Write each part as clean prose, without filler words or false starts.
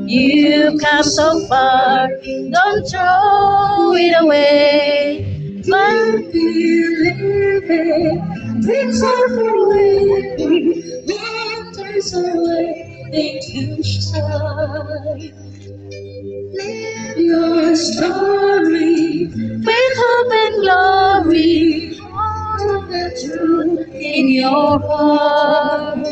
You've come so far, don't throw it away. But believe it, things are away. Winters are waiting to shine. Live your story with hope and glory. All the truth in your heart.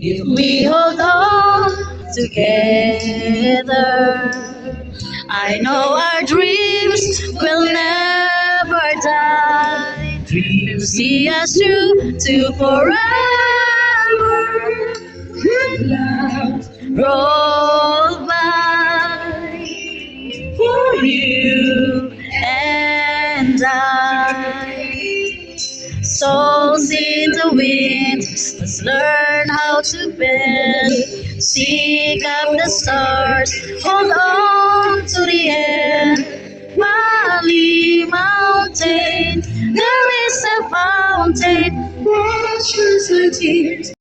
If we hold on together, I know our dreams will never die. Dreams see us through to forever. Good clouds roll by for you and I. Souls in the wind, let's learn how to bend. Seek up the stars, hold on to the end. Valley, mountain, there is a fountain, washes the tears.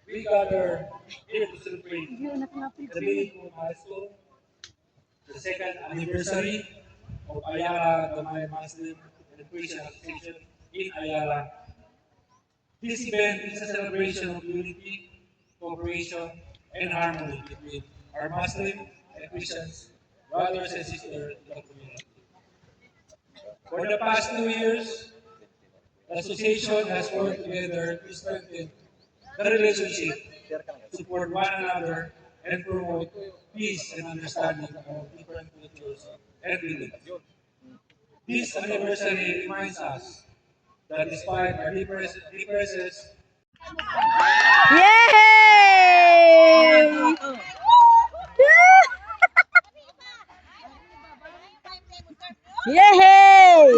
We gather here to celebrate the meaningful milestone, the second anniversary of Ayala Damay Muslim and Christian Association in Ayala. This event is a celebration of unity, cooperation, and harmony between our Muslim and Christians, brothers and sisters in the community. For the past 2 years, the association has worked together to strengthen the relationship, support one another, and promote peace and understanding among different cultures and religions. This anniversary reminds us that despite our differences, Yay! Yay!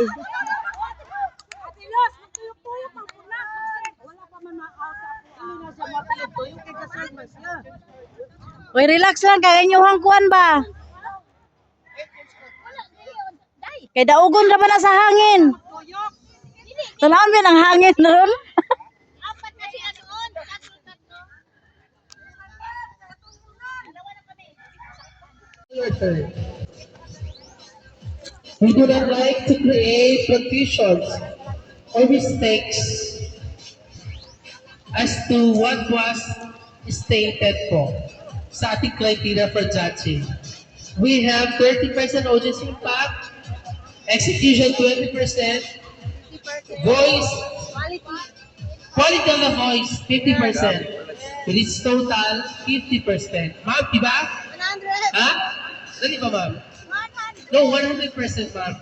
Uy, relax lang kay inyong kuan ba? Kay daugon ra ba na sa hangin? Tanaon ba ng hangin ron? Your turn. We do not like to create confusions or mistakes as to what was stated po sa ating criteria for judging. We have 30% audience impact, execution 20%, voice, quality of the voice 50%, which is total 50%. Ma'am, diba? 100. Ha? Dali ba ma'am? 100. No, 100% ma'am.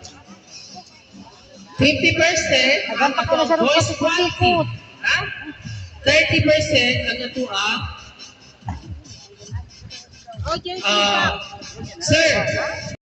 50% ang atong voice quality. Ha? 30% ang atong Audience sir,